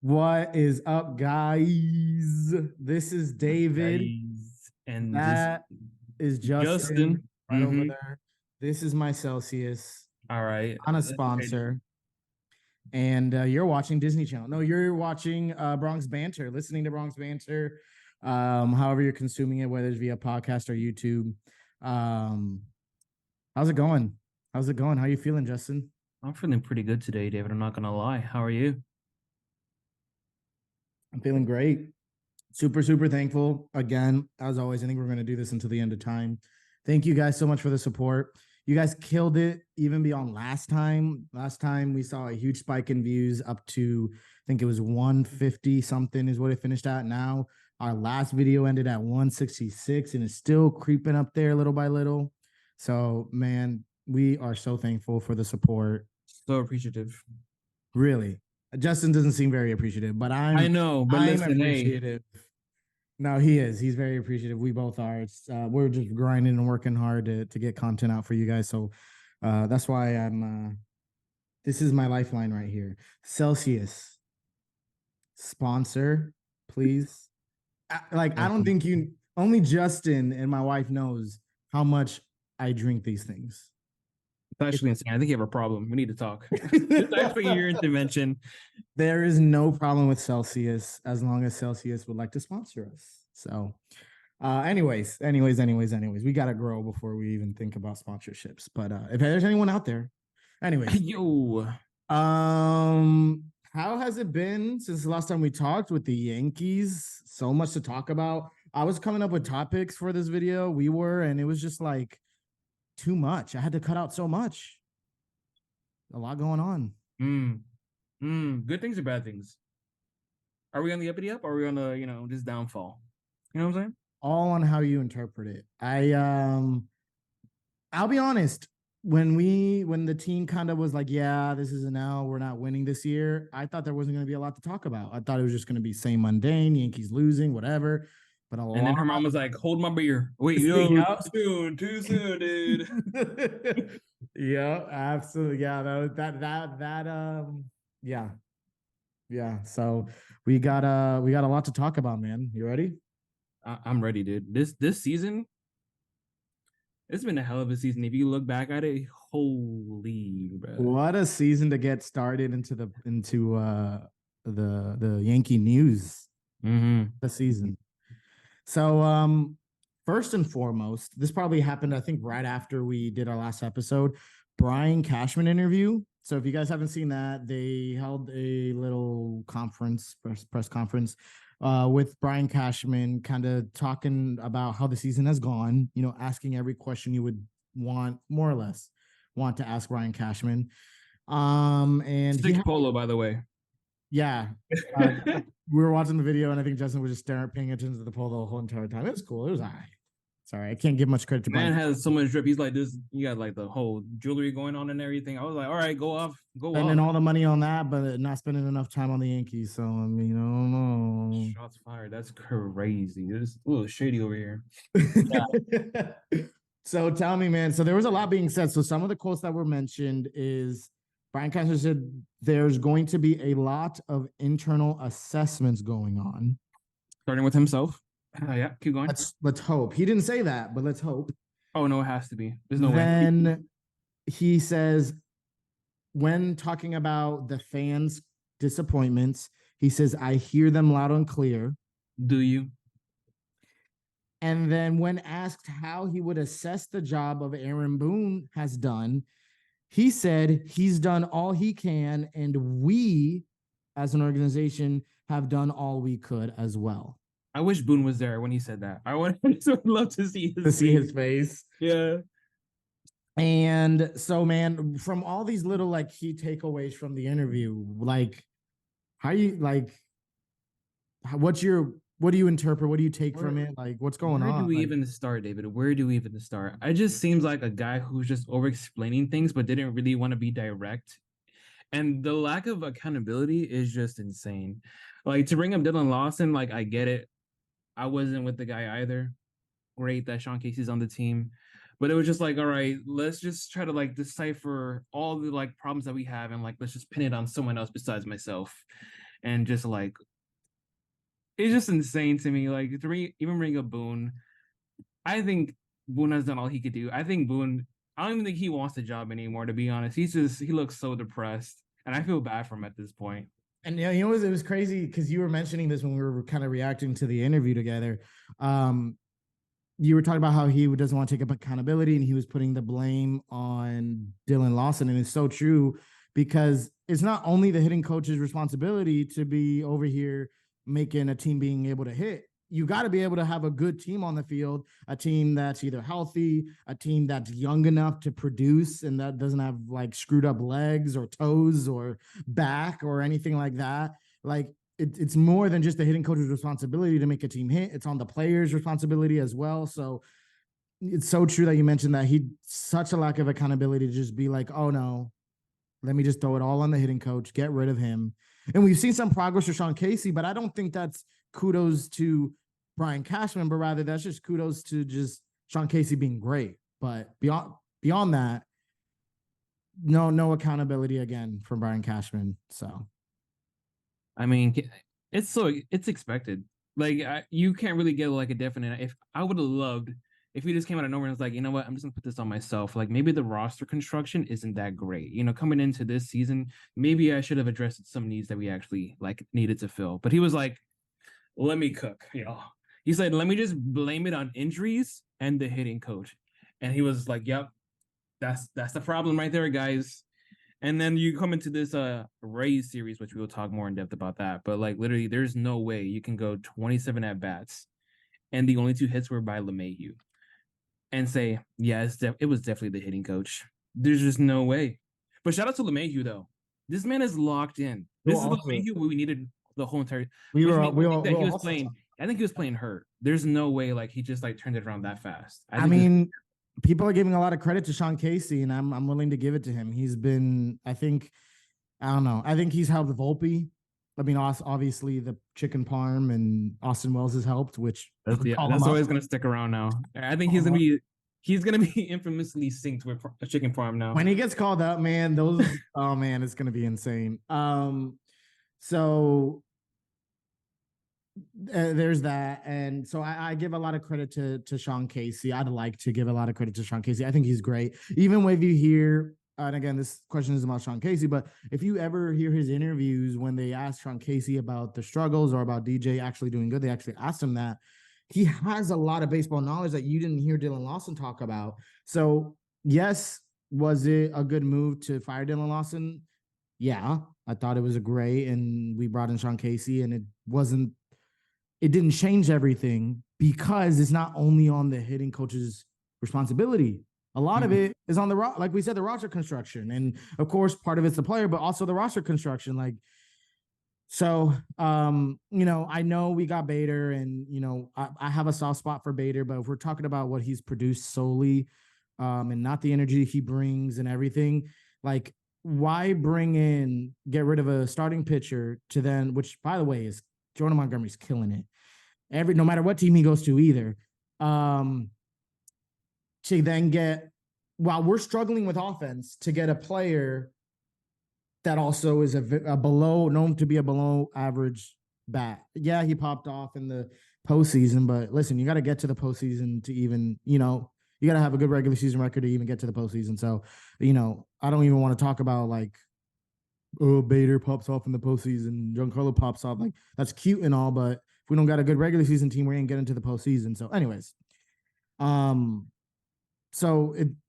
What is up, guys? This is David. Guys, and this That is Justin Justin. right over there. This is my Celsius All right. on a Okay. sponsor. And you're watching Disney Channel. No, you're watching Bronx Banter, listening to Bronx Banter, however you're consuming it, whether it's via podcast or YouTube. Um, how's it going? How's it going? How you feeling, Justin? I'm feeling pretty good today, David. I'm not gonna lie. How are you? I'm feeling great. Super, super thankful. Again, as always, I think we're going to do this until the end of time. Thank you guys so much for the support. You guys killed it even beyond last time. Last time we saw a huge spike in views up to, I think it was 150 something is what it finished at. Now our last video ended at 166 and it's still creeping up there little by little. So, man, we are so thankful for the support. So appreciative. Really. Justin doesn't seem very appreciative, but I know, but I'm listen, hey, appreciative. No, he is. He's very appreciative. We both are. It's we're just grinding and working hard to get content out for you guys. So that's why I'm this is my lifeline right here. Celsius sponsor, please. I don't think you only Justin and my wife knows how much I drink these things. it's actually insane. I think you have a problem. We need to talk. Thanks for your intervention. There is no problem with Celsius as long as Celsius would like to sponsor us. So, anyways, we got to grow before we even think about sponsorships. But if there's anyone out there, anyways, Yo, how has it been since the last time we talked with the Yankees? So much to talk about. I was coming up with topics for this video. And it was just like too much. I had to cut out so much. A lot going on. good things or bad things? Are we on the uppity up or are we on the, this downfall? You know what I'm saying? All on how you interpret it. I'll be honest. When the team kind of was like, yeah, this is an L, we're not winning this year. I thought there wasn't going to be a lot to talk about. I thought it was just going to be same mundane, Yankees losing, whatever. But a And then lot. her mom was like, hold my beer. Wait, too soon, dude. Yeah, absolutely. Yeah, yeah, yeah. So we got a lot to talk about, man. You ready? I'm ready, dude. This season, it's been a hell of a season. If you look back at it, holy bro. What a season to get started into the Yankee news. The season. So first and foremost, this probably happened, I think, right after we did our last episode, Brian Cashman interview. So if you guys haven't seen that, they held a little press conference with Brian Cashman, kind of talking about how the season has gone, asking every question you would want, more or less, want to ask Brian Cashman. And Six polo, by the way. Yeah. We were watching the video, and I think Justin was just paying attention to the pole the whole entire time. It was cool. It was all right. Sorry, I can't give much credit to Man Brian. has so much drip. He's like this. You got like the whole jewelry going on and everything. I was like, all right, go off. Spending all the money on that, but not spending enough time on the Yankees. So I mean, I don't know. Shots fired. That's crazy. It's a little shady over here. So tell me, man. So there was a lot being said. So some of the quotes that were mentioned is Brian Cashman said there's going to be a lot of internal assessments going on. Starting with himself. Yeah, keep going. Let's hope. He didn't say that, but let's hope. Oh no, it has to be. There's no way. way. Then he says, when talking about the fans' disappointments, he says, I hear them loud and clear. Do you? And then when asked how he would assess the job of Aaron Boone has done, he said he's done all he can, and we, as an organization, have done all we could as well. I wish Boone was there when he said that. I would love to see his face. Yeah. And so, man, from all these little like key takeaways from the interview, like, how you like, what do you interpret? What do you take from it? Like, what's going on? Where do we like, even start, David? Where do we even start? It just seems like a guy who's just over explaining things, but didn't really want to be direct. And the lack of accountability is just insane. Like, to bring up Dylan Lawson, like, I get it. I wasn't with the guy either. Great that Sean Casey's on the team. But it was just like, all right, let's just try to like decipher all the like problems that we have and like let's just pin it on someone else besides myself. and just like it's just insane to me. Like even bring up Boone, I think Boone has done all he could do. I think Boone. I don't even think he wants the job anymore. To be honest, he looks so depressed, and I feel bad for him at this point. And it was crazy because you were mentioning this when we were kind of reacting to the interview together. Um, you were talking about how he doesn't want to take up accountability and he was putting the blame on Dylan Lawson. And it's so true because it's not only the hitting coach's responsibility to be over here making a team being able to hit. You got to be able to have a good team on the field, a team that's either healthy, a team that's young enough to produce and that doesn't have like screwed up legs or toes or back or anything like that. Like it's more than just the hitting coach's responsibility to make a team hit. It's on the player's responsibility as well. So it's so true that you mentioned that he such a lack of accountability to just be like, oh no, let me just throw it all on the hitting coach, get rid of him. And we've seen some progress for Sean Casey, but I don't think that's kudos to Brian Cashman, but rather that's just kudos to just Sean Casey being great. But beyond that, no accountability again from Brian Cashman. So I mean, it's expected. Like you can't really get like a definite. If I would have loved if he just came out of nowhere and was like, you know what, I'm just gonna put this on myself. Like maybe the roster construction isn't that great. You know, coming into this season, maybe I should have addressed some needs that we actually like needed to fill. But he was like, let me cook. You know, he said, let me just blame it on injuries and the hitting coach. And he was like, yep, that's the problem right there, guys. And then you come into this Rays series, which we will talk more in depth about that. But like literally, there's no way you can go 27 at bats, and the only 2 hits were by LeMahieu, and say, yeah, it was definitely the hitting coach. There's just no way. But shout out to LeMahieu though. This man is locked in. This is the LeMahieu we needed the whole entire. we were Playing. I think he was playing hurt. There's no way like he just like turned it around that fast. I mean, people are giving a lot of credit to Sean Casey, and I'm willing to give it to him. He's been, I don't know. I think he's helped Volpe. I mean, obviously the chicken parm and Austin Wells has helped, which that's always going to stick around now. I think he's going to be infamously synced with a chicken parm now. When he gets called up, man, oh man, it's going to be insane. So there's that, and so I give a lot of credit to Sean Casey. I'd like to give a lot of credit to Sean Casey. I think he's great. Even when you hear, and again, this question is about Sean Casey, but if you ever hear his interviews when they ask Sean Casey about the struggles or about DJ actually doing good, they actually asked him that. He has a lot of baseball knowledge that you didn't hear Dylan Lawson talk about. So yes, was it a good move to fire Dylan Lawson? Yeah, I thought it was a great, and we brought in Sean Casey, and it didn't change everything because it's not only on the hitting coach's responsibility. A lot of it is on like we said, the roster construction. And of course, part of it's the player, but also the roster construction. Like, so, I know we got Bader and, I have a soft spot for Bader, but if we're talking about what he's produced solely, and not the energy he brings and everything, like, why get rid of a starting pitcher to then, which by the way is Jordan Montgomery's killing it. No matter what team he goes to either. To then while we're struggling with offense, to get a player that also is known to be a below average bat. Yeah, he popped off in the postseason, but listen, you got to get to the postseason to even, you got to have a good regular season record to even get to the postseason. So, I don't even want to talk about like, oh, Bader pops off in the postseason, Giancarlo pops off. Like, that's cute and all, but if we don't got a good regular season team, we ain't getting to the postseason. So, anyways,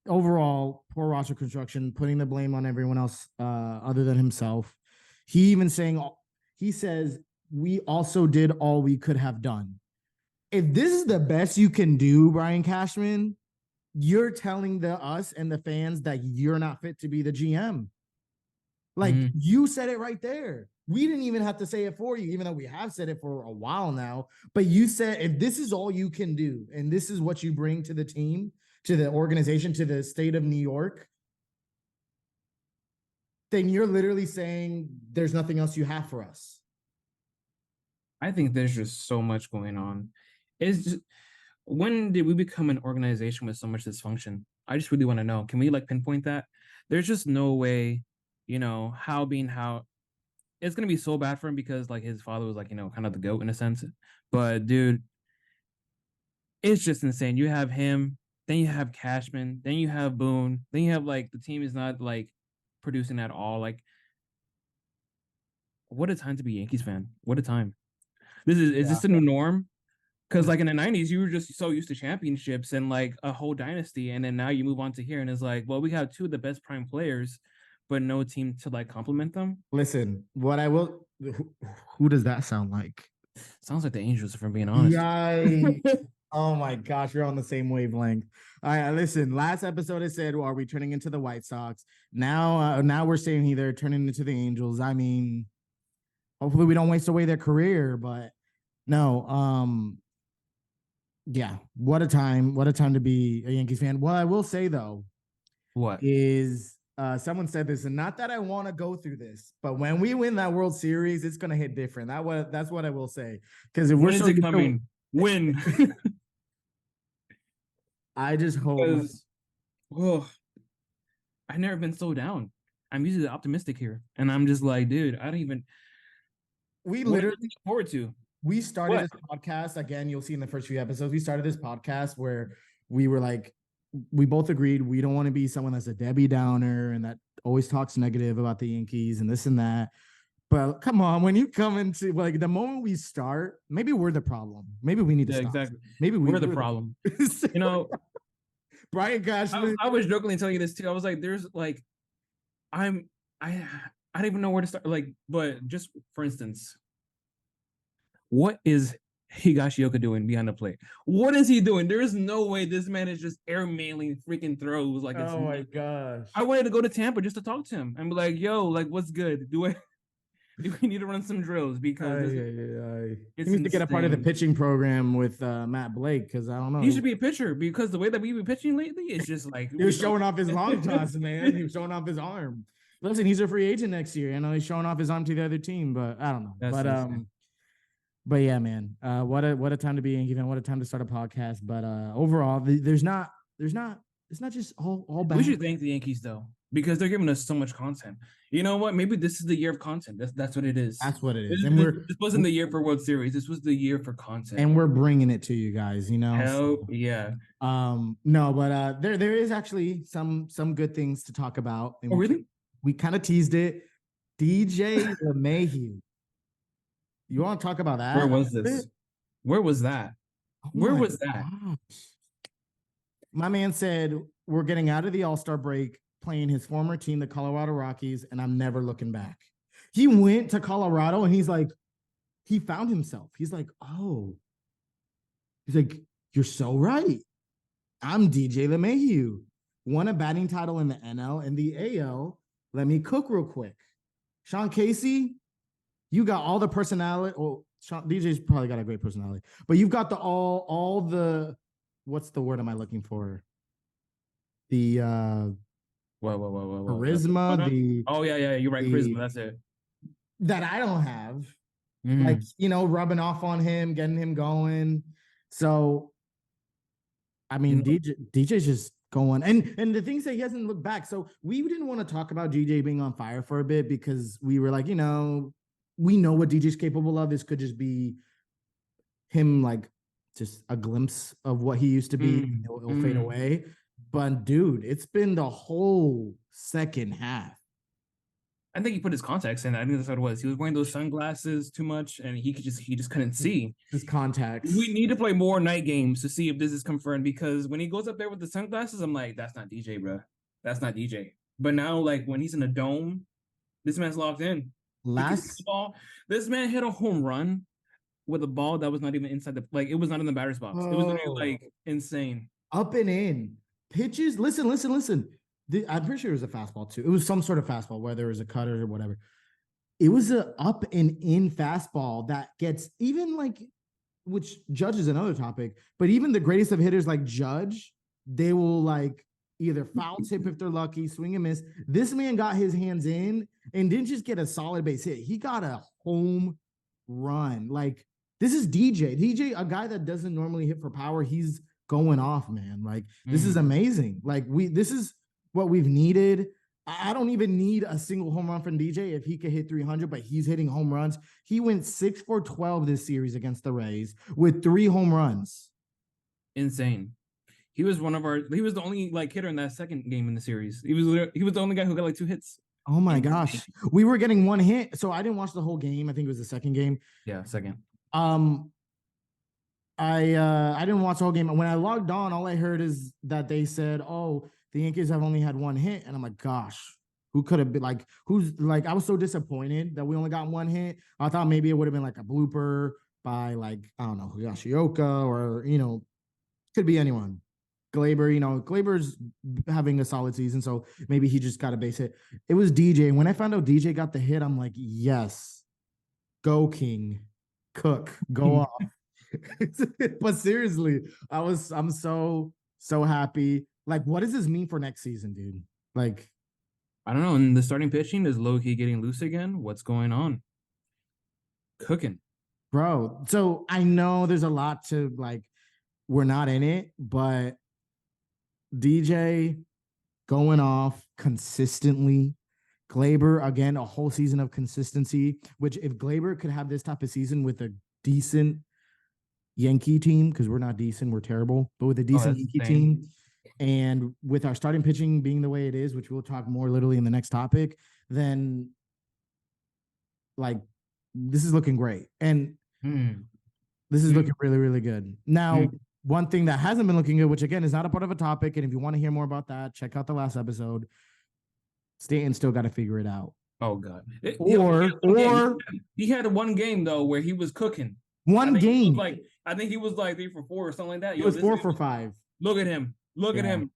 overall, poor roster construction, putting the blame on everyone else other than himself. He says we also did all we could have done. If this is the best you can do, Brian Cashman, you're telling us and the fans that you're not fit to be the GM. Like, you said it right there. We didn't even have to say it for you, even though we have said it for a while now. But you said, if this is all you can do, and this is what you bring to the team, to the organization, to the state of New York, then you're literally saying there's nothing else you have for us. I think there's just so much going on. When did we become an organization with so much dysfunction? I just really want to know. Can we like pinpoint that? There's just no way, how it's gonna be so bad for him because like his father was like, kind of the GOAT in a sense. But dude, it's just insane. You have him, then you have Cashman, then you have Boone, then you have like the team is not like producing at all. Like, what a time to be a Yankees fan. What a time. Is Yeah. this the new norm? Because like in the 90s, you were just so used to championships and like a whole dynasty, and then now you move on to here, and it's like, well, we have two of the best prime players, but no team to like complement them. Listen, what I will. Who does that sound like? Sounds like the Angels, if I'm being honest. Yeah. Oh my gosh, you're on the same wavelength. All right, listen. Last episode I said, well, are we turning into the White Sox? Now we're saying either turning into the Angels. I mean, hopefully we don't waste away their career, but no. Yeah, what a time! What a time to be a Yankees fan. What I will say though, What is someone said this, and not that I want to go through this, but when we win that World Series, it's gonna hit different. That's what I will say. Because if when we're is so it coming? When? I just hope. Because I've never been so down. I'm usually optimistic here, and I'm just like, dude, I don't even. We What literally am I looking forward to? we started What? this podcast again. You'll see in the first few episodes. We started this podcast where we were like, we both agreed we don't want to be someone that's a Debbie Downer and that always talks negative about the Yankees and this and that. But come on, when you come into like the moment we start, maybe we're the problem. Maybe we need to Yeah, stop. exactly. Maybe We're the problem. You know, Brian Cashman. I was jokingly telling you this too. I was like, there's like, I'm, I don't even know where to start. Like, but just for instance, what is Higashioka doing behind the plate? What is he doing? There is no way this man is just airmailing freaking throws. Like, it's Oh my gosh. I wanted to go to Tampa just to talk to him and be like, yo, like, what's good? Do we need to run some drills? Because he needs to get a part of the pitching program with Matt Blake because I don't know. He should be a pitcher because the way that we've been pitching lately is just like he was showing off his long toss, man. He was showing off his arm. Listen, he's a free agent next year. I know he's showing off his arm to the other team, but I don't know. But yeah, man. What a time to be Yankee fan. What a time to start a podcast. But overall, it's not just all bad. We should thank the Yankees though, because they're giving us so much content. You know what? Maybe this is the year of content. That's what it is. That's what it is. This wasn't the year for World Series. This was the year for content. And we're bringing it to you guys, you know. Hell yeah. No, but there is actually some good things to talk about. Oh, really? We kind of teased it. DJ LeMahieu. You want to talk about that? Where was this? Where was that? Where was that? My man said we're getting out of the All-Star break, playing his former team, the Colorado Rockies, and I'm never looking back. He went to Colorado and he's like, he found himself. He's like, oh. He's like, you're so right. I'm DJ LeMahieu. Won a batting title in the NL and the AL. Let me cook real quick. Sean Casey, you got all the personality. Oh, DJ's probably got a great personality, but you've got all the, what's the word am I looking for? The charisma. Oh yeah, you're right. Charisma, that's it. That I don't have. Like, rubbing off on him, getting him going. So, I mean, DJ's just going, and the things that he hasn't looked back. So we didn't want to talk about DJ being on fire for a bit because we were like, we know what DJ's capable of. This could just be him, like just a glimpse of what he used to be. It'll fade away. But dude, it's been the whole second half. I think he put his contacts in. I think that's what it was. He was wearing those sunglasses too much, and he just couldn't see. His contacts. We need to play more night games to see if this is confirmed. Because when he goes up there with the sunglasses, I'm like, that's not DJ, bro. That's not DJ. But now, like when he's in a dome, this man's locked in. This man hit a home run with a ball that was not even inside it was not in the batter's box. It was literally like insane. Up and in pitches. Listen. I'm pretty sure it was a fastball too. It was some sort of fastball, whether it was a cutter or whatever. It was an up and in fastball that gets even which Judge is another topic, but even the greatest of hitters like Judge, they will like either foul tip if they're lucky, swing and miss. This man got his hands in and didn't just get a solid base hit. He got a home run. Like, this is DJ. DJ, a guy that doesn't normally hit for power, he's going off, man. Like, this is amazing. Like, this is what we've needed. I don't even need a single home run from DJ if he could hit 300, but he's hitting home runs. He went 6 for 12 this series against the Rays with 3 home runs. Insane. He was the only like hitter in that second game in the series. He was the only guy who got like 2 hits. Oh my gosh. We were getting 1 hit. So I didn't watch the whole game. I think it was the second game. Yeah, second. I didn't watch the whole game. When I logged on, all I heard is that they said, "Oh, the Yankees have only had 1 hit," and I'm like, "Gosh, who could have been like? Who's like?" I was so disappointed that we only got 1 hit. I thought maybe it would have been like a blooper by like I don't know Yoshioka or could be anyone. Glaber, Glaber's having a solid season, so maybe he just got a base hit. It was DJ. And when I found out DJ got the hit, I'm like, yes, go King, cook, go off. But seriously, I'm so happy. Like, what does this mean for next season, dude? Like, I don't know. And the starting pitching is low key getting loose again. What's going on? Cooking, bro. So I know there's a lot to like. We're not in it, but DJ going off consistently. Glaber again, a whole season of consistency. Which if Glaber could have this type of season with a decent Yankee team, because we're not decent, we're terrible, but with a decent Yankee team, and with our starting pitching being the way it is, which we'll talk more literally in the next topic, then like this is looking great. And this is looking really, really good. Now, one thing that hasn't been looking good, which again is not a part of a topic, and if you want to hear more about that, check out the last episode. Stanton still got to figure it out. Oh God. He had 1 game though where he was cooking. One game. I think he was like 3 for 4 or something like that. He was 4 for 5. Look at him. Look at him.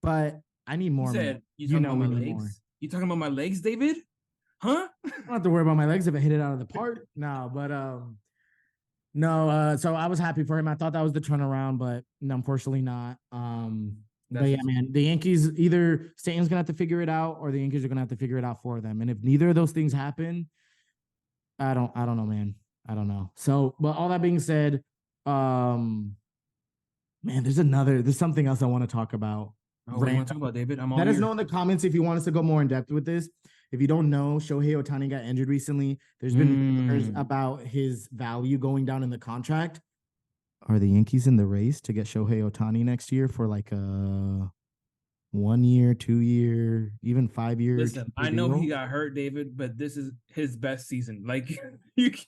But I need more. He said, "You talking about my legs? More. You talking about my legs, David? Huh?" I don't have to worry about my legs if I hit it out of the park. No, but so I was happy for him. I thought that was the turnaround, but unfortunately not. But yeah, man, the Yankees, either Stanton's gonna have to figure it out or the Yankees are gonna have to figure it out for them. And if neither of those things happen, I don't know, man. I don't know. So, but all that being said, man, there's something else I want to talk about. What do you want to talk about, David? Let us know in the comments if you want us to go more in depth with this. If you don't know, Shohei Ohtani got injured recently. There's been rumors about his value going down in the contract. Are the Yankees in the race to get Shohei Ohtani next year for like a 1 year, 2 year, even 5 years? Listen, I know he got hurt, David, but this is his best season. Like he's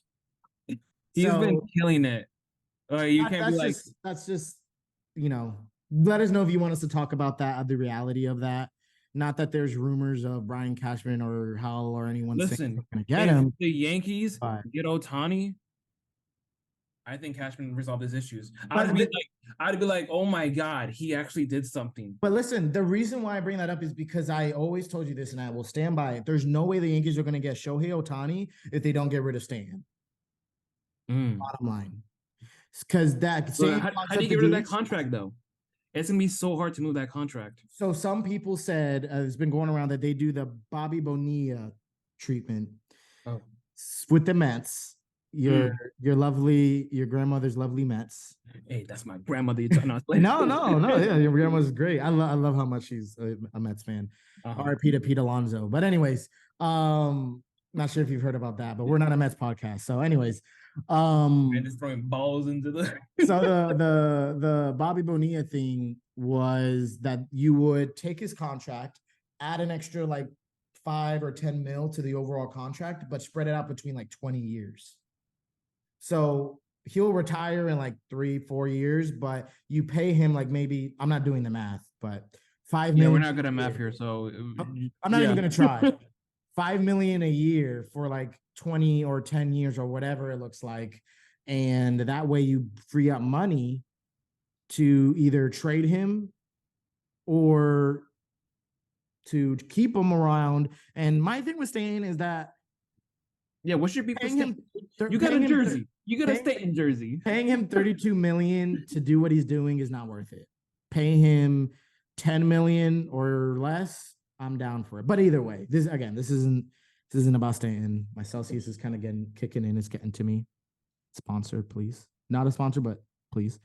been killing it. You can't be like that's just let us know if you want us to talk about that, the reality of that. Not that there's rumors of Brian Cashman or Hal or anyone saying we're gonna get him. The Yankees get Ohtani. I think Cashman resolved his issues. I'd be like, oh my God, he actually did something. But listen, the reason why I bring that up is because I always told you this, and I will stand by it. There's no way the Yankees are going to get Shohei Ohtani if they don't get rid of Stan. Bottom line, because that. How do you get rid of that contract though? It's gonna be so hard to move that contract. So some people said it's been going around that they do the Bobby Bonilla treatment with the Mets. Your grandmother's lovely Mets. Hey, that's my grandmother. No, yeah, your grandma's great. I love how much she's a Mets fan. R.I.P. to Pete Alonso. But anyways, not sure if you've heard about that, but we're not a Mets podcast. So anyways, and just throwing balls into the so the Bobby Bonilla thing was that you would take his contract, add an extra like 5 or 10 mil to the overall contract, but spread it out between like 20 years. So he'll retire in like 3-4 years, but you pay him like maybe, I'm not doing the math, but 5 million. We're not good at math here, so I'm not even gonna try. 5 million a year for like 20 or 10 years or whatever it looks like. And that way you free up money to either trade him or to keep him around. And my thing with Stan is that what should be paying him? You got a jersey. You got to stay in Jersey. Paying him $32 million to do what he's doing is not worth it. Paying him $10 million or less, I'm down for it. But either way, this isn't about Stanton. My Celsius is kind of kicking in. It's getting to me. Sponsor, please. Not a sponsor, but please.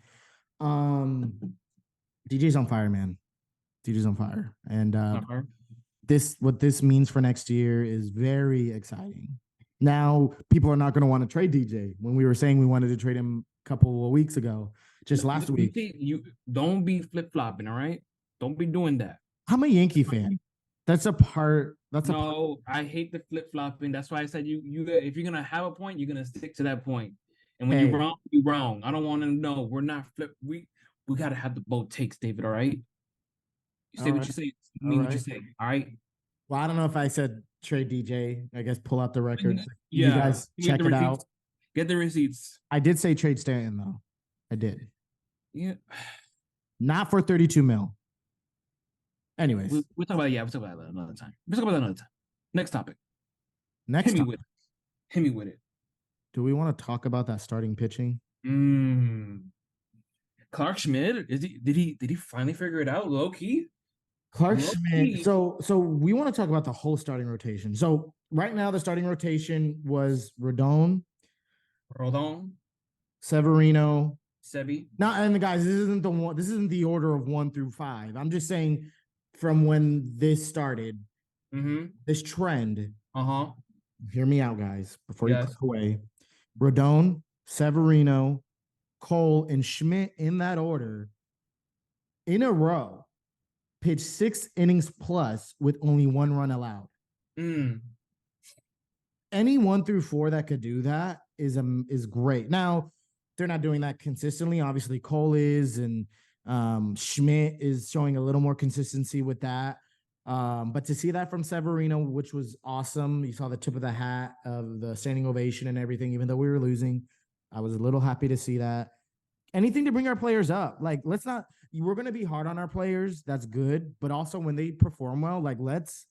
DJ's on fire, man. DJ's on fire. And what this means for next year is very exciting. Now, people are not going to want to trade DJ when we were saying we wanted to trade him a couple of weeks ago, just last week. You don't be flip flopping, all right? Don't be doing that. I'm a Yankee fan. That's a part. I hate the flip flopping. That's why I said you if you're gonna have a point, you're gonna stick to that point. And when you're wrong, you're wrong. I don't want to know. We're not flip. We gotta have the both takes, David. All right. You say what you say. You mean what you say. All right. Well, I don't know if I said trade DJ. I guess pull out the records. Yeah. You guys check it out. Get the receipts. I did say trade Stanton though. I did. Yeah. Not for 32 mil. Anyways, we'll talk about that another time. We'll talk about that another time. Next topic. Hit me with it. Do we want to talk about that starting pitching? Clark Schmidt, did he finally figure it out? Low key. Clark Schmidt. So we want to talk about the whole starting rotation. So right now the starting rotation was Rodon, Severino, Sebi. And the guys, this isn't the order of 1 through 5. I'm just saying from when this started, this trend. Hear me out, guys, before you click away. Rodon, Severino, Cole, and Schmidt in that order in a row pitched 6 innings plus with only 1 run allowed. Any 1 through 4 that could do that is great. Now, they're not doing that consistently. Obviously, Cole is, and Schmidt is showing a little more consistency with that. But to see that from Severino, which was awesome. You saw the tip of the hat of the standing ovation and everything, even though we were losing. I was a little happy to see that. Anything to bring our players up. Like, we're going to be hard on our players. That's good. But also when they perform well, like, let's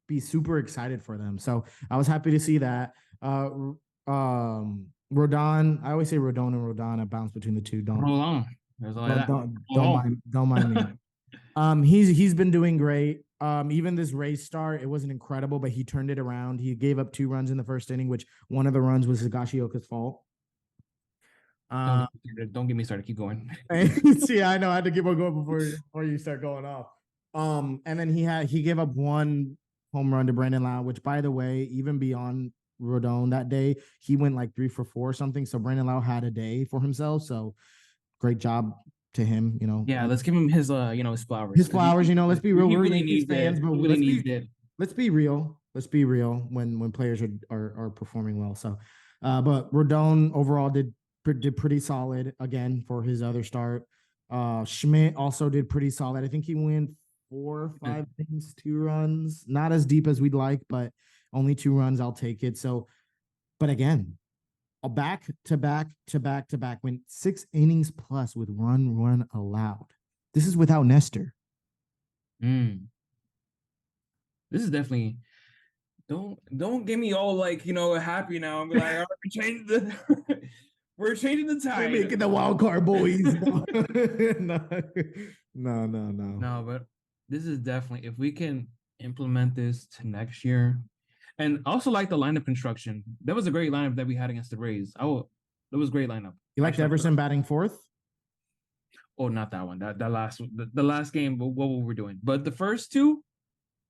be super excited for them. So I was happy to see that. Rodon, I always say Rodon and Rodon. I bounce between the two. Don't mind me. He's been doing great. Even this Rays start, it wasn't incredible, but he turned it around. He gave up 2 runs in the first inning, which one of the runs was Higashioka's fault. Don't get me started. Keep going. See, I know I had to keep on going before you start going off. And then he gave up 1 home run to Brandon Lau, which, by the way, even beyond Rodon that day, he went like 3 for 4 or something. So Brandon Lau had a day for himself. So great job to him. Yeah, let's give him his his flowers. His flowers. Let's be real. We're really Yankees fans, but let's be real. Let's be real when players are performing well. So, but Rodon overall did pretty solid again for his other start. Schmidt also did pretty solid. I think he went 4 or 5 innings, 2 runs, not as deep as we'd like, but only 2 runs. I'll take it. So, but again, a back to back went 6 innings plus with 1 run allowed. This is without Nestor. This is definitely don't get me all like happy now. I'm like, all right, we're changing the tide. We're making the wild card, boys. No. No, but this is definitely, if we can implement this to next year. And also like the lineup construction. That was a great lineup that we had against the Rays. That was a great lineup. You liked Everson batting 4th? Oh, not that one. That last one. The last game, what were we doing? But the first 2,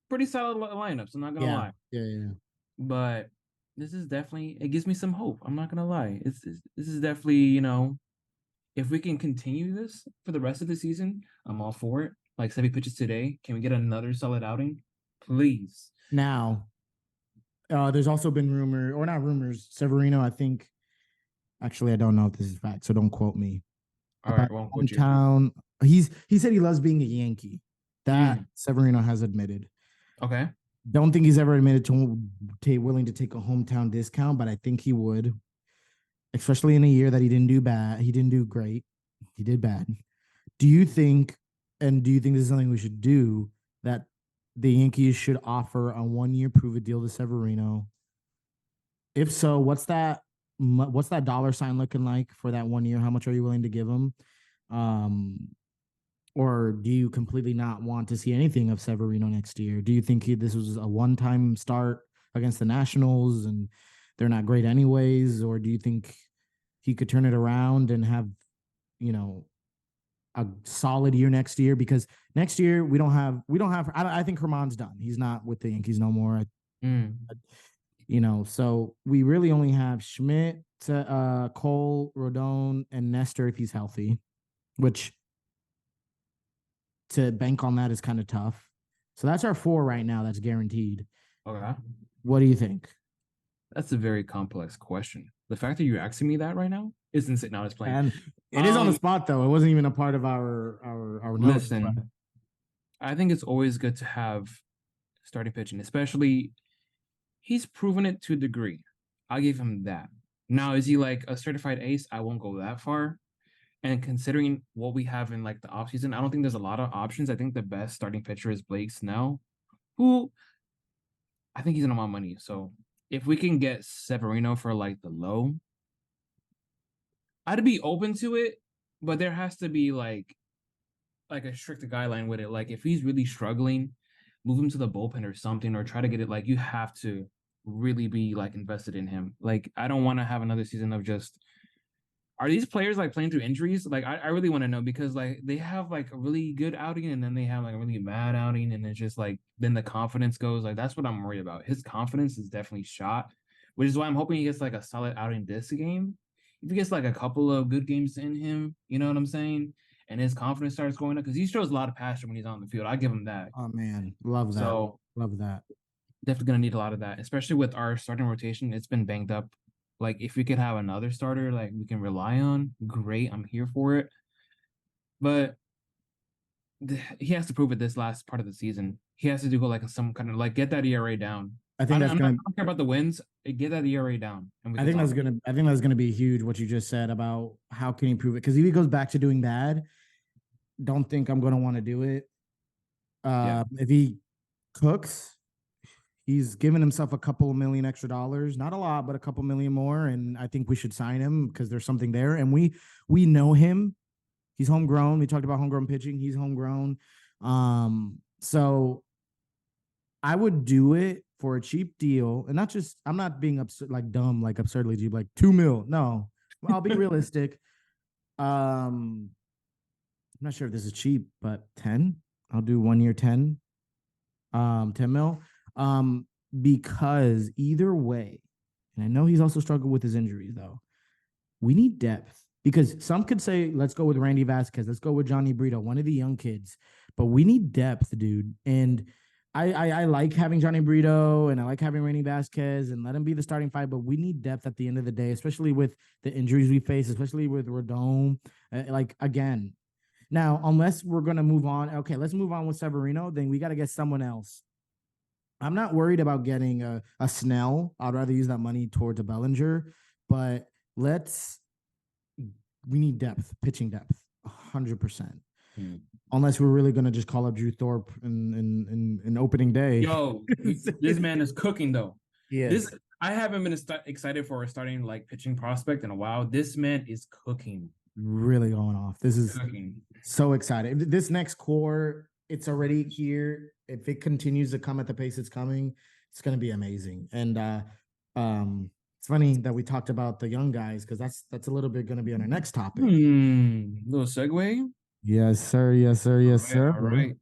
pretty solid lineups. I'm not gonna lie. Yeah. But this is definitely, it gives me some hope. I'm not gonna lie. This is definitely, if we can continue this for the rest of the season, I'm all for it. Like Sebi pitches today. Can we get another solid outing? Please. Now, there's also been Severino, I think. Actually, I don't know if this is fact, so don't quote me. All right, won't quote you. Hometown. He said he loves being a Yankee. That Severino has admitted. Okay. Don't think he's ever admitted to willing to take a hometown discount, but I think he would, especially in a year that he didn't do bad. He didn't do great. He did bad. Do you think this is something we should do, that the Yankees should offer a 1-year prove-it deal to Severino? If so, what's that dollar sign looking like for that 1 year? How much are you willing to give him? Or do you completely not want to see anything of Severino next year? Do you think this was a one-time start against the Nationals and they're not great anyways? Or do you think he could turn it around and have, a solid year next year, because next year we don't have. I think Herman's done. He's not with the Yankees no more. So we really only have Schmidt, Cole, Rodon, and Nestor if he's healthy, which to bank on that is kind of tough. So that's our 4 right now. That's guaranteed. Okay. What do you think? That's a very complex question. The fact that you're asking me that right now is insane. Now it's playing. And it is on the spot though. It wasn't even a part of our notes. Listen, I think it's always good to have starting pitching, especially he's proven it to a degree. I'll give him that. Now, is he like a certified ace? I won't go that far. And considering what we have in like the offseason, I don't think there's a lot of options. I think the best starting pitcher is Blake Snell, who I think he's in my money. So if we can get Severino for like the low, I'd be open to it, but there has to be like a strict guideline with it. Like if he's really struggling, move him to the bullpen or something, or try to get it. Like you have to really be like invested in him. Like I don't want to have another season of just. Are these players like playing through injuries? Like I really want to know, because like they have like a really good outing and then they have like a really bad outing, and it's just like then the confidence goes. Like that's what I'm worried about. His confidence is definitely shot, which is why I'm hoping he gets like a solid outing this game. If he gets like a couple of good games in him, you know what I'm saying? And his confidence starts going up, because he shows a lot of passion when he's on the field. I give him that. Oh man, love that. So love that. Definitely gonna need a lot of that, especially with our starting rotation. It's been banged up. Like if we could have another starter like we can rely on, great. I'm here for it. But he has to prove it this last part of the season. He has to do like some kind of like get that ERA down. I think I don't care about the wins. Get that ERA down. And I think that's gonna be huge. What you just said about how can he prove it? Because if he goes back to doing bad, don't think I'm gonna want to do it. If he cooks, he's given himself a couple of million extra dollars, not a lot, but a couple million more. And I think we should sign him because there's something there. And we know him. He's homegrown. We talked about homegrown pitching. He's homegrown. So I would do it for a cheap deal. And not just, I'm not being absurd, like dumb, like absurdly cheap, like $2 million. No, I'll be realistic. I'm not sure if this is cheap, but 10. I'll do 1 year 10. 10 mil. Because either way, and I know he's also struggled with his injuries though, we need depth, because some could say, let's go with Randy Vasquez, let's go with Johnny Brito, one of the young kids, but we need depth, dude. And I like having Johnny Brito and I like having Randy Vasquez and let him be the starting 5, but we need depth at the end of the day, especially with the injuries we face, especially with Rodon. Like again, now, unless we're going to move on, okay, let's move on with Severino, then we got to get someone else. I'm not worried about getting a Snell. I'd rather use that money towards a Bellinger, but we need depth, pitching depth, 100%. Unless we're really going to just call up Drew Thorpe in opening day. Yo, this man is cooking though. Yeah. I haven't been excited for a starting like pitching prospect in a while. This man is cooking. Really going off. This is cooking. So excited. This next core, it's already here. If it continues to come at the pace it's coming, it's going to be amazing. And it's funny that we talked about the young guys, because that's a little bit going to be on our next topic. Little segue. Yes, sir. Yes, sir. Yes, sir. All right.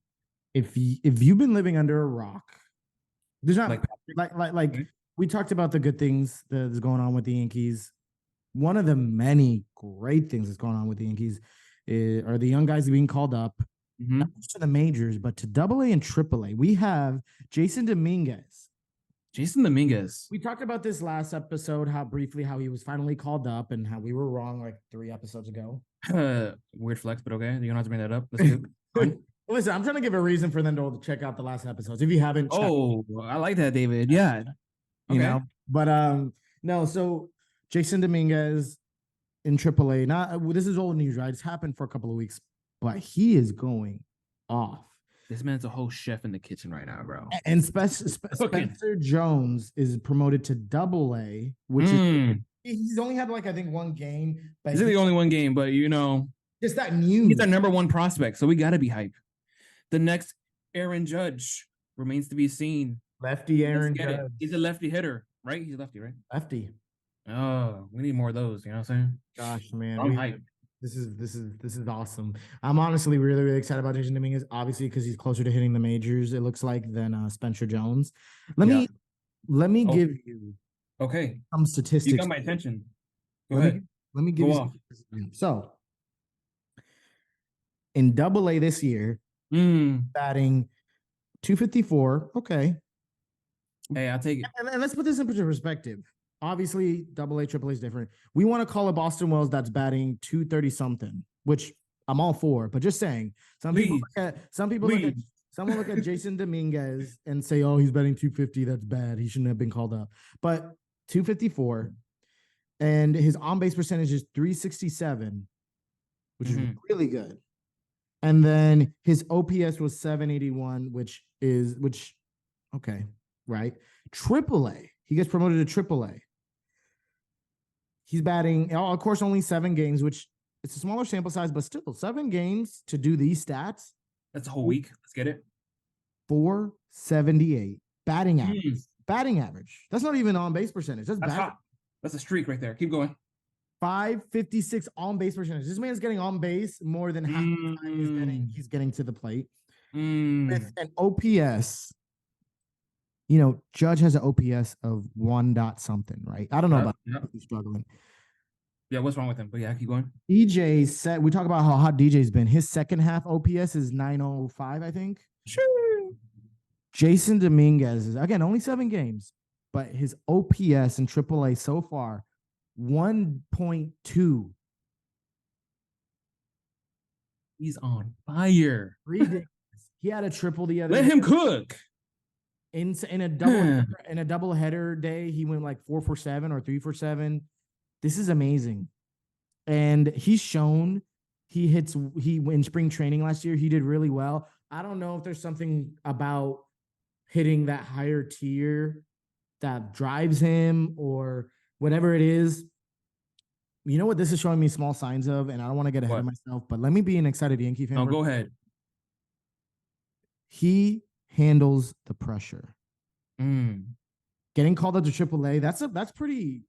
If you've been living under a rock, there's not like we talked about the good things that's going on with the Yankees. One of the many great things that's going on with the Yankees are the young guys being called up, not just to the majors, but to AA and AAA. We have Jasson Dominguez. Jasson Dominguez. We talked about this last episode, how he was finally called up and how we were wrong like 3 episodes ago. Weird flex, but okay. You don't have to bring that up. Let's do it. Listen, I'm trying to give a reason for them to check out the last episodes. If you haven't, I like that, David. Yeah. You know, but no, so Jasson Dominguez in AAA. This is old news, right? It's happened for a couple of weeks, but he is going off. This man's a whole chef in the kitchen right now, bro. And Spencer Jones is promoted to AA, which is he's only had like I think 1 game. But he's the only 1 game, but you know, just that news. He's our number 1 prospect, so we gotta be hype. The next Aaron Judge remains to be seen. Lefty Aaron Judge. He's a lefty hitter, right? He's a lefty, right? Lefty. Oh, we need more of those. You know what I'm saying? Gosh, man, I'm hyped. This is awesome. I'm honestly really really excited about Jasson Dominguez, obviously because he's closer to hitting the majors. It looks like than Spencer Jones. Let Yeah. me let me Oh, give you okay. some You got statistics. my attention. Go Let me ahead. let me give Go you off. some statistics. So in Double A this year, Mm. batting 254. Okay, Hey, I'll take it. and let's put this into perspective. Obviously, Double A, Triple A is different. We want to call a Boston Wells that's batting 230 something, which I'm all for. But just saying, Please, some people look at please. someone look at Jasson Dominguez and say, "Oh, he's batting 250. That's bad. He shouldn't have been called up." But 254, and his on base percentage is 367, which is really good. And then his OPS was 781, which okay, right? Triple A. He gets promoted to Triple A. He's batting, of course, only 7 games, which it's a smaller sample size, but still 7 games to do these stats. That's a whole week. Let's get it. 478 batting average. Batting average. That's not even on base percentage. That's hot. That's a streak right there. Keep going. 556 on base percentage. This man's getting on base more than half the time he's getting to the plate. With an OPS, Judge has an OPS of 1 dot something, right? I don't know about he's struggling. Yeah, what's wrong with him? But yeah, keep going. DJ said we talk about how hot DJ's been. His second half OPS is 905, I think. Sure. Jasson Dominguez is again only 7 games, but his OPS in AAA so far 1.2. He's on fire. Ridiculous. He had a triple the other Let day. him cook. In a double header day, he went like 4 for 7 or 3 for 7. This is amazing. And he's shown he in spring training last year, he did really well. I don't know if there's something about hitting that higher tier that drives him or whatever it is. You know what this is showing me small signs of, and I don't want to get ahead of myself, but let me be an excited Yankee fan. No, go ahead. He handles the pressure. Getting called up to AAA, that's pretty.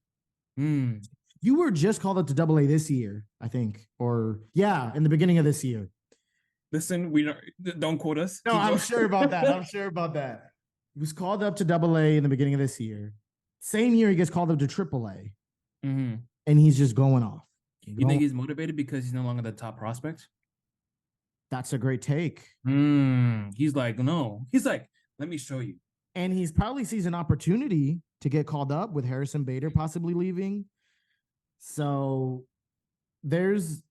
You were just called up to AA this year, I think, or in the beginning of this year. Listen, don't quote us. No, I'm sure about that. He was called up to AA in the beginning of this year. Same year, he gets called up to AAA, and he's just going off. You think he's motivated because he's no longer the top prospect? That's a great take. He's like, no. He's like, let me show you. And he's probably sees an opportunity to get called up with Harrison Bader possibly leaving. So there's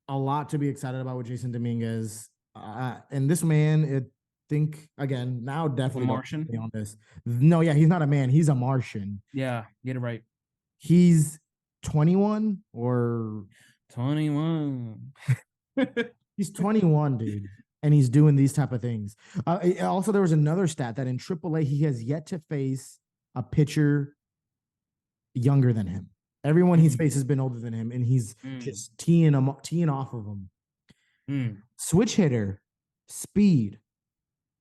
a lot to be excited about with Jasson Dominguez. And this man, now definitely Martian on this. No, he's not a man. He's a Martian. Yeah, get it right. He's 21 or 21. He's 21, dude. And he's doing these type of things. Also, there was another stat that in AAA, he has yet to face a pitcher younger than him. Everyone he's faced has been older than him, and he's just teeing off of him. Switch hitter, speed.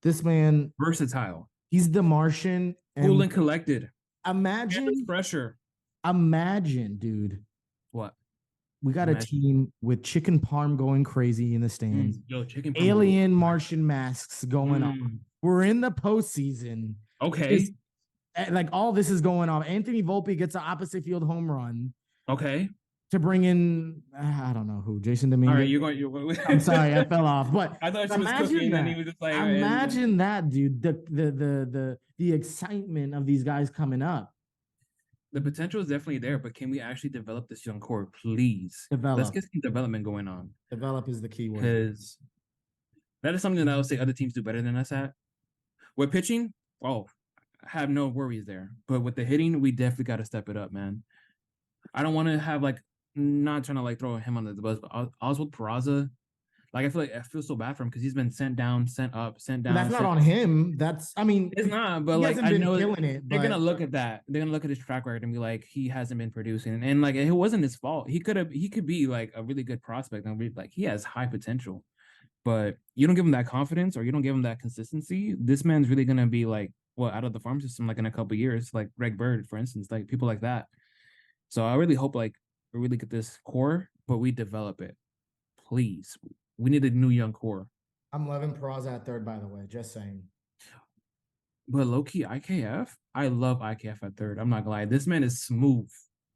This man, versatile. He's the Martian. Cool and collected. Imagine pressure. Imagine, dude. What? We got a team with chicken parm going crazy in the stands. Chicken parm. Alien Martian masks going on. We're in the postseason. Okay. Like all this is going on. Anthony Volpe gets an opposite field home run. Okay. To bring in, I don't know who, Jasson Dominguez. All right, you're going. I'm sorry, I fell off. But I thought she was cooking, and he was just like, imagine that, dude. The excitement of these guys coming up. The potential is definitely there, but can we actually develop this young core, please? Let's get some development going on. Develop is the key word. Because that is something that I would say other teams do better than us at. With pitching, I have no worries there. But with the hitting, we definitely got to step it up, man. I don't want to have not trying to throw him under the bus, but Oswald Peraza, I feel so bad for him because he's been sent down, sent up, sent down. That's not on him. It's not. But I know they're gonna look at that. They're gonna look at his track record and be like, he hasn't been producing, and it wasn't his fault. He could be a really good prospect and be he has high potential, but you don't give him that confidence or you don't give him that consistency. This man's really gonna be out of the farm system in a couple of years, like Greg Bird, for instance, people like that. So I really hope we really get this core, but we develop it. please. We need a new young core. I'm loving Peraza at third, by the way. Just saying. But low-key, IKF, I love IKF at third. I'm not gonna lie. This man is smooth.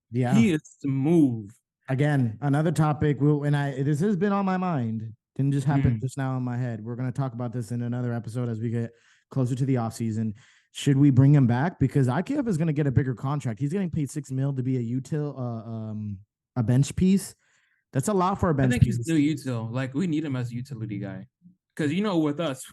Yeah. He is smooth. Again, another topic. This has been on my mind. Didn't just happen just now in my head. We're gonna talk about this in another episode as we get closer to the offseason. Should we bring him back? Because IKF is gonna get a bigger contract. He's getting paid $6 million to be a bench piece. That's a lot for a bench piece. I think he's still util. Like, we need him as a utility guy. Because, with us,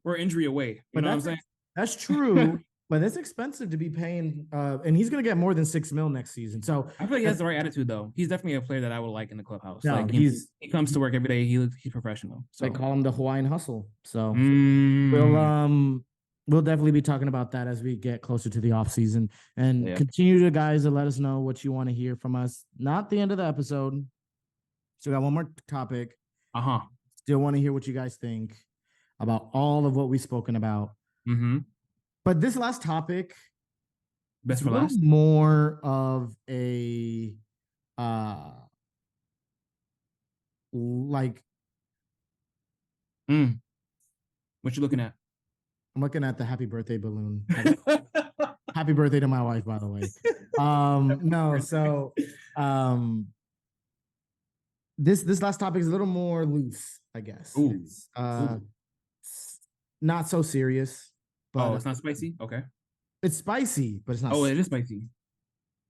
we're injury away. You know what I'm saying? That's true. But it's expensive to be paying, and he's going to get more than $6 million next season. So I feel like he has the right attitude, though. He's definitely a player that I would like in the clubhouse. No, like he comes to work every day. He's professional. So they call him the Hawaiian Hustle. So we'll definitely be talking about that as we get closer to the offseason. And continue to, guys, to let us know what you want to hear from us. Not the end of the episode. So we got one more topic. Still want to hear what you guys think about all of what we've spoken about. But this last topic, best for last, more of a What you looking at? I'm looking at the happy birthday balloon. Happy birthday to my wife, by the way. No, so this last topic is a little more loose, I guess. It's not so serious. But it's not spicy? Okay. It's spicy, but it's not. Oh, it is spicy.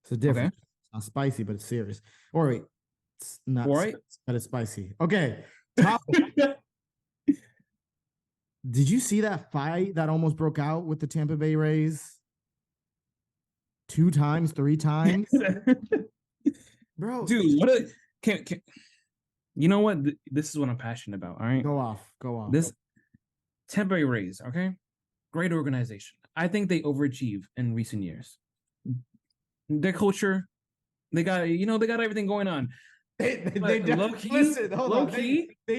It's a difference. Okay. It's not spicy, but it's serious. Or wait, it's not spicy, but it's spicy. Okay. Did you see that fight that almost broke out with the Tampa Bay Rays? 2 times, 3 times? Bro. Dude, what you know what? This is what I'm passionate about, all right? Go off. This Tampa Bay Rays, okay? Great organization. I think they overachieve in recent years. Their culture, they got everything going on. They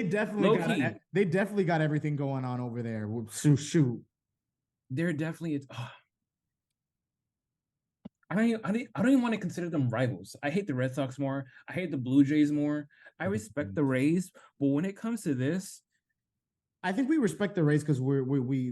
definitely got everything going on over there. Shoot. They're definitely I don't even want to consider them rivals. I hate the Red Sox more. I hate the Blue Jays more. I respect the Rays, but when it comes to this, I think we respect the Rays because we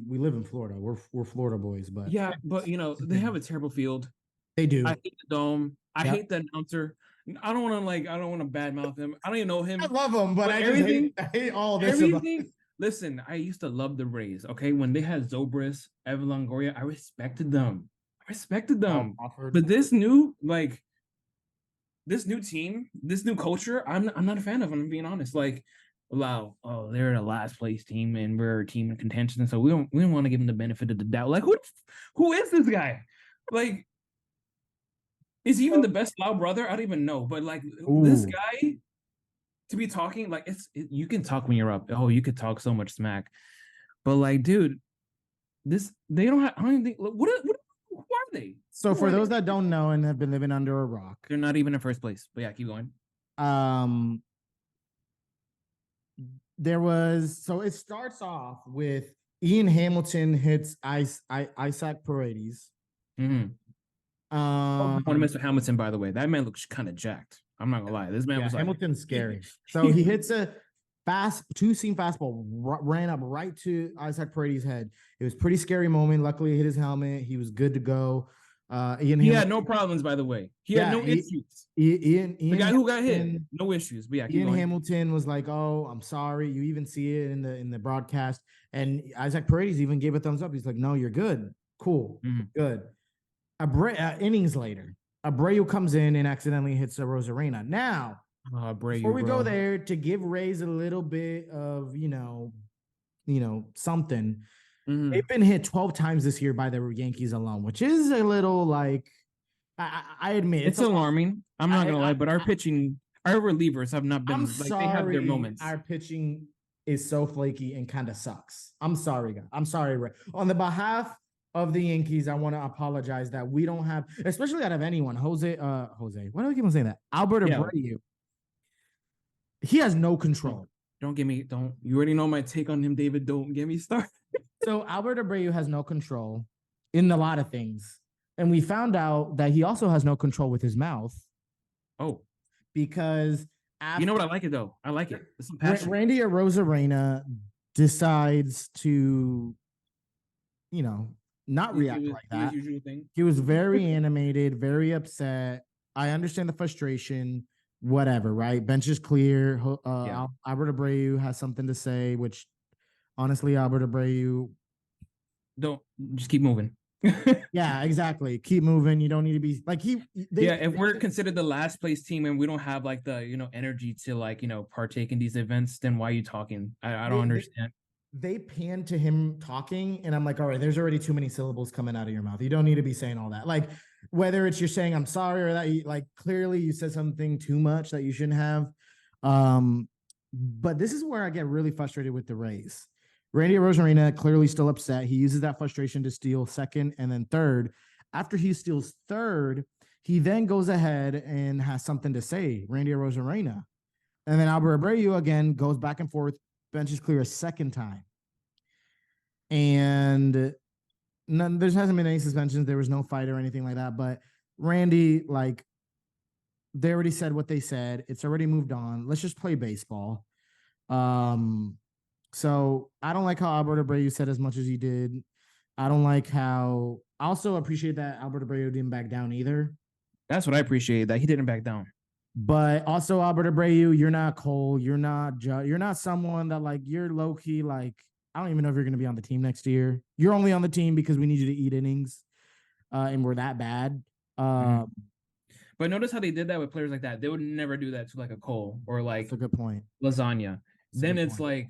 live in Florida. We're Florida boys, but but they have a terrible field. They do. I hate the dome. I hate the announcer. I don't want to badmouth him. I don't even know him. I love him, but I hate all this. Everything. Listen, I used to love the Rays. Okay, when they had Zobrist, Evan Longoria, I respected them. But this new team, this new culture, I'm not a fan of. I'm being honest. Like, wow, they're a last place team and we're a team in contention, so we don't want to give them the benefit of the doubt. Like, who is this guy? Like, is he even the best Lau brother? I don't even know. But like, this guy to be talking, like, you can talk when you're up. Oh, you could talk so much smack, but like, dude, they don't have. I don't even think. Who are they? So for those that don't know and have been living under a rock, they're not even in first place. But yeah, keep going. It starts off with Ian Hamilton hits Isaac Paredes. I want to mess with Hamilton, by the way. That man looks kind of jacked. I'm not gonna lie. This man was Hamilton's scary. So he hits a two-seam fastball, ran up right to Isaac Paredes' head. It was a pretty scary moment. Luckily, he hit his helmet. He was good to go. He had no problems, by the way. He had no issues. The guy who got hit, no issues. But yeah, Ian Hamilton was like, "Oh, I'm sorry." You even see it in the broadcast. And Isaac Paredes even gave a thumbs up. He's like, "No, you're good. Cool, good." Innings later, Abreu comes in and accidentally hits a Rosarena. Now, before we go there, to give Rays a little bit of something, they've been hit 12 times this year by the Yankees alone, which is a little like I admit it's alarming. I'm not gonna lie, but our pitching, our relievers have not been they have their moments. Our pitching is so flaky and kind of sucks. I'm sorry, guys. I'm sorry, Ray. On the behalf of the Yankees, I want to apologize that we don't have, especially out of anyone, Jose. Why do I keep on saying that? Albert Abreu. He has no control. You already know my take on him, David. Don't get me started. So Albert Abreu has no control in a lot of things. And we found out that he also has no control with his mouth. Oh. Because You know what? I like it though. I like it. It's some passion. Randy Arozarena decides to, not react like Do his that. usual thing. He was very animated, very upset. I understand the frustration. Whatever, right? Bench is clear. Albert Abreu has something to say, which honestly, Albert Abreu. Don't just keep moving. Yeah, exactly. Keep moving. You don't need to be like if we're considered the last place team and we don't have like the energy to like partake in these events, then why are you talking? I don't understand. They pan to him talking, and I'm like, all right, there's already too many syllables coming out of your mouth. You don't need to be saying all that. Like, whether it's you're saying I'm sorry or that like clearly you said something too much that you shouldn't have. But this is where I get really frustrated with the Rays. Randy Arozarena clearly still upset. He uses that frustration to steal second and then third. After he steals third, he then goes ahead and has something to say, Randy Arozarena. And then Albert Abreu again goes back and forth, bench is clear a second time. And there hasn't been any suspensions. There was no fight or anything like that. But Randy, like, they already said what they said. It's already moved on. Let's just play baseball. So I don't like how Albert Abreu said as much as he did. I don't like how. I also appreciate that Albert Abreu didn't back down either. That's what I appreciate, that he didn't back down. But also, Albert Abreu, you're not Cole. You're not someone that like you're low key. Like, I don't even know if you're going to be on the team next year. You're only on the team because we need you to eat innings, and we're that bad. But notice how they did that with players like that. They would never do that to like a Cole or like that's a good point. Lasagna. Then it's like,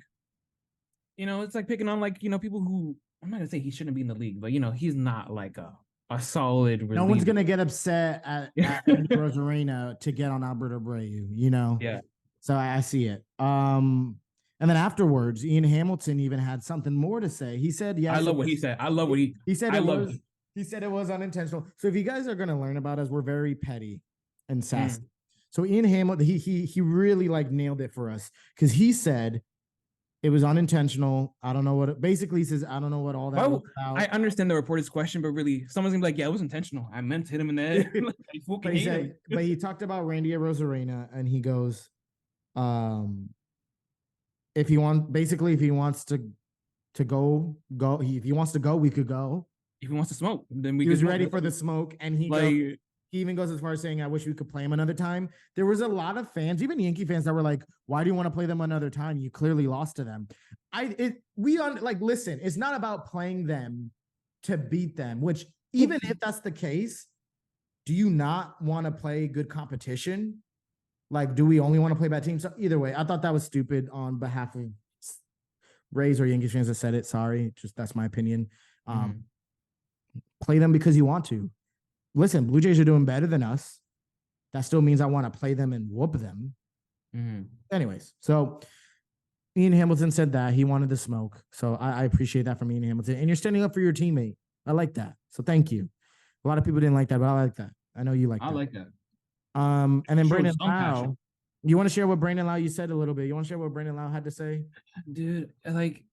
it's like picking on like people who, I'm not gonna say he shouldn't be in the league, but he's not like a solid reliever. No one's gonna get upset at Arozarena to get on Albert Abreu, Yeah. So I see it. And then afterwards, Ian Hamilton even had something more to say. He said, "Yes." I love what he said. I love what he said. He said it was unintentional. So if you guys are gonna learn about us, we're very petty and sassy. So Ian Hamilton, he really like nailed it for us because he said it was unintentional. I don't know what basically he says. I don't know what all that was about. I understand the reporter's question, but really, someone's gonna be like, "Yeah, it was intentional. I meant to hit him in the head." But he talked about Randy Arozarena, and he goes, if he wants to go. If he wants to go, we could go. If he wants to smoke, then he was ready for the smoke, and he even goes as far as saying, "I wish we could play him another time." There was a lot of fans, even Yankee fans, that were like, "Why do you want to play them another time? You clearly lost to them." Listen, it's not about playing them to beat them. Which even if that's the case, do you not want to play good competition? Like, do we only want to play bad teams? So either way, I thought that was stupid on behalf of Rays or Yankees fans that said it. Sorry, just that's my opinion. Play them because you want to. Listen, Blue Jays are doing better than us. That still means I want to play them and whoop them. Anyways, so Ian Hamilton said that he wanted the smoke. So I appreciate that from Ian Hamilton. And you're standing up for your teammate. I like that. So thank you. A lot of people didn't like that, but I like that. I know you like that. I like that. And then Brandon Lau. You want to share what Brandon Lau, you said a little bit. You want to share what Brandon Lau had to say? Dude, like,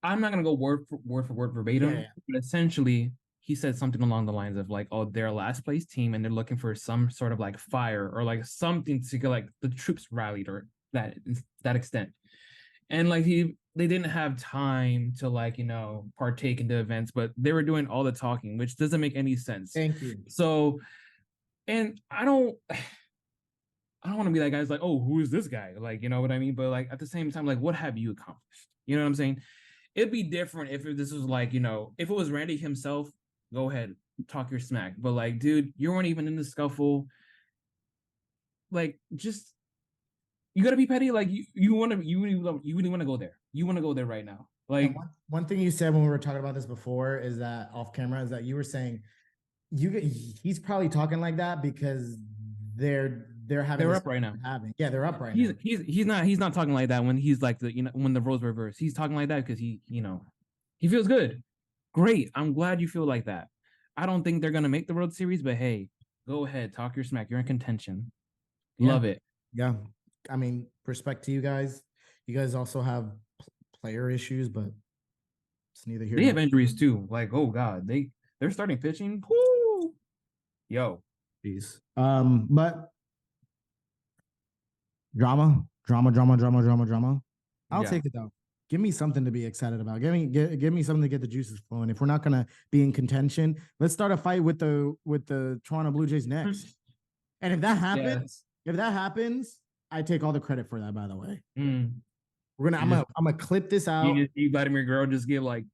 I'm not going to go word for word verbatim, but essentially he said something along the lines of like, oh, they're a last place team and they're looking for some sort of like fire or like something to get like the troops rallied or that extent. And like they didn't have time to like, partake in the events, but they were doing all the talking, which doesn't make any sense. Thank you. So, and I don't want to be that guy's like, oh, who is this guy? Like, you know what I mean? But like at the same time, like, what have you accomplished? You know what I'm saying? It'd be different if this was like, if it was Randy himself, go ahead, talk your smack. But like, dude, you weren't even in the scuffle. Like, just you gotta be petty. Like you really want to go there. You want to go there right now. Like one thing you said when we were talking about this before is that off camera is that you were saying he's probably talking like that because they're up right now. They're up right now. He's not talking like that when he's like when the roles reverse. He's talking like that because he feels good. Great. I'm glad you feel like that. I don't think they're gonna make the World Series, but hey, go ahead, talk your smack. You're in contention. Love it. Yeah. I mean, respect to you guys. You guys also have player issues, but it's neither here. They have injuries too. Like, oh god, they're starting pitching. Woo! Yo. Jeez. But Drama. I'll Yeah. take it though. Give me something to be excited about. Give me something to get the juices flowing. If we're not gonna be in contention, let's start a fight with the Toronto Blue Jays next. And if that happens, I take all the credit for that. By the way, I'm gonna clip this out. You just see Vladimir Guerrero just get like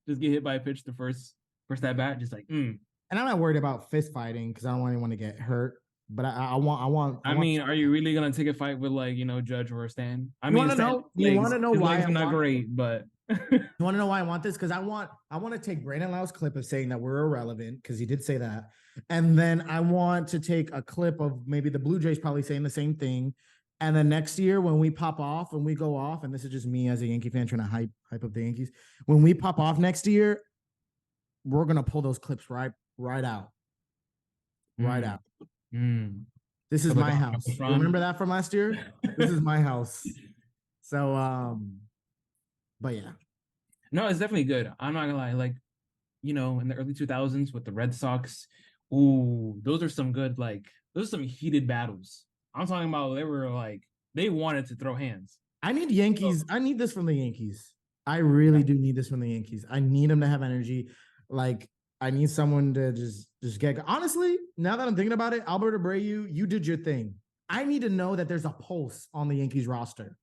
just get hit by a pitch the first at bat, just like. And I'm not worried about fist fighting because I don't want anyone to get hurt. But I want. I mean, are you really gonna take a fight with like Judge or Stan? I mean, you want to know why I'm not great, but you want to know why I want this? Because I want to take Brandon Lau's clip of saying that we're irrelevant because he did say that, and then I want to take a clip of maybe the Blue Jays probably saying the same thing, and then next year when we pop off and we go off, and this is just me as a Yankee fan trying to hype up the Yankees. When we pop off next year, we're gonna pull those clips right out. This is my house. You remember that from last year? This is my house. So, but yeah. No, it's definitely good. I'm not gonna lie. Like, in the early 2000s with the Red Sox, those are some good, those are some heated battles. I'm talking about they wanted to throw hands. I need Yankees. I need this from the Yankees. I really do need this from the Yankees. I need them to have energy. I need someone to just get. Honestly, now that I'm thinking about it, Albert Abreu, you did your thing. I need to know that there's a pulse on the Yankees roster.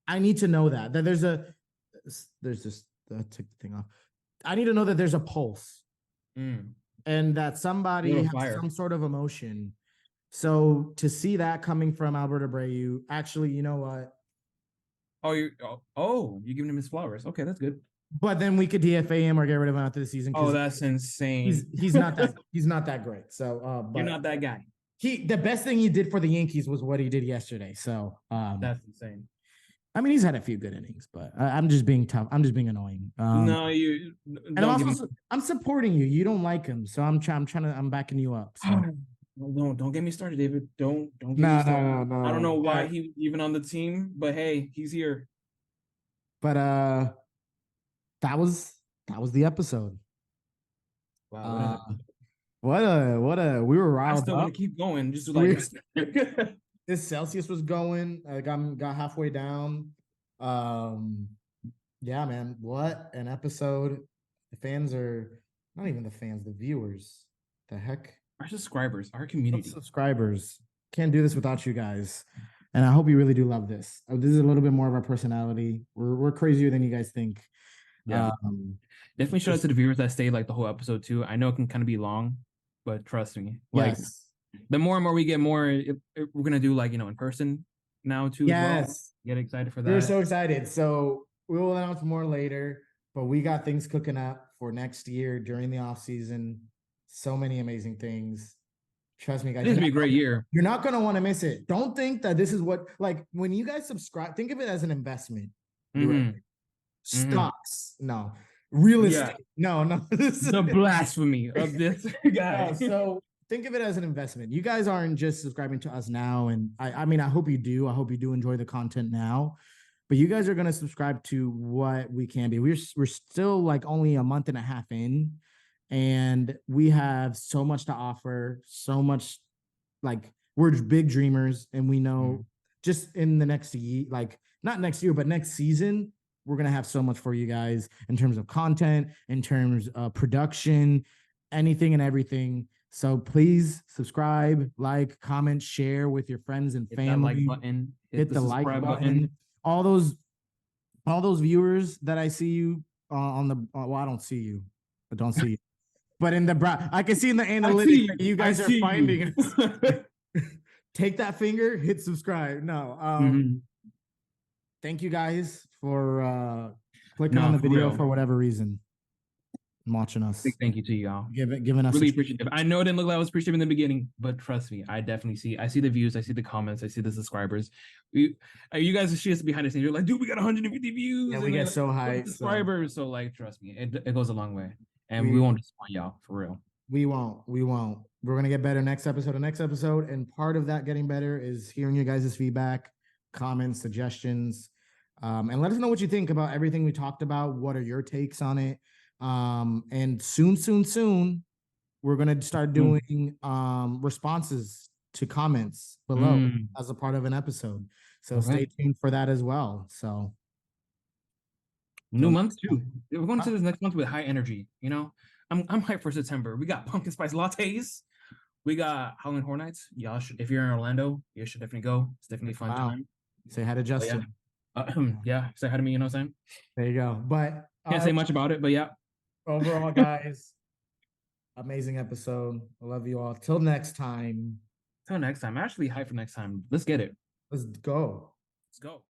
I need to know that there's just took the thing off. I need to know that there's a pulse, and that somebody has some sort of emotion. So to see that coming from Albert Abreu, actually, you know what? You're giving him his flowers. Okay, that's good. But then we could DFA him or get rid of him after the season. Oh, that's insane. He's not that great. So you're not that guy. The best thing he did for the Yankees was what he did yesterday. So that's insane. I mean, he's had a few good innings, but I'm just being tough. I'm just being annoying. No, you. And I'm supporting you. You don't like him, so I'm backing you up. So. Don't get me started, David. Don't get me started. No. I don't know why he's even on the team, but hey, he's here. But that was the episode. Wow. What a we were riled up. I still want to keep going. Just like this Celsius was going. I got halfway down. Yeah, man. What an episode. The fans are not even the fans, the viewers. The heck? Our subscribers, our community. Subscribers. Can't do this without you guys. And I hope you really do love this. This is a little bit more of our personality. We're crazier than you guys think. Yeah. Definitely shout out to the viewers that stayed the whole episode too. I know it can kind of be long, but trust me, yes. The more and more we get we're gonna do in person now too. Yes. As well. Get excited for that. We're so excited. So we will announce more later, but we got things cooking up for next year during the off season. So many amazing things. Trust me, guys. It's gonna be a great year. You're not gonna want to miss it. Don't think that this is what when you guys subscribe, think of it as an investment. Stocks, no. Real estate, no. This is the blasphemy of this guy. So think of it as an investment. You guys aren't just subscribing to us now, and I mean, I hope you do. I hope you do enjoy the content now. But you guys are gonna subscribe to what we can be. We're still only a month and a half in, and we have so much to offer. So much, we're big dreamers, and we know just in the next year, not next year, but next season. We're going to have so much for you guys in terms of content, in terms of production, anything and everything. So please subscribe, comment, share with your friends and family. Hit that like button. Hit the like button. All those viewers that I see you on the I don't see you. I don't see you. But in the I can see in the analytics you guys are finding us. Take that finger, hit subscribe. No. Thank you guys for clicking on the video for whatever reason and watching us. Big thank you to y'all. Giving us really appreciative. I know it didn't look like I was appreciative in the beginning, but trust me, I definitely see the views, I see the comments, I see the subscribers. You guys see us behind the scenes. You're like, dude, we got 150 views. Yeah, we get so high. Subscribers. So trust me, it goes a long way. And we won't disappoint y'all for real. We won't. We're gonna get better next episode. And part of that getting better is hearing you guys' feedback, comments, suggestions. And let us know what you think about everything we talked about. What are your takes on it? And soon, we're going to start doing responses to comments below as a part of an episode. So stay tuned for that as well. So new month too. We're going to this next month with high energy. I'm hyped for September. We got pumpkin spice lattes. We got Howling Horror Nights. Y'all should, if you're in Orlando, you should definitely go. It's definitely a fun time. Say hi to Justin. Yeah, say hi to me. You know what I'm saying? There you go. But can't say much about it, but yeah. Overall, guys, amazing episode. I love you all. Till next time. I'm actually hyped for next time. Let's get it. Let's go. Let's go.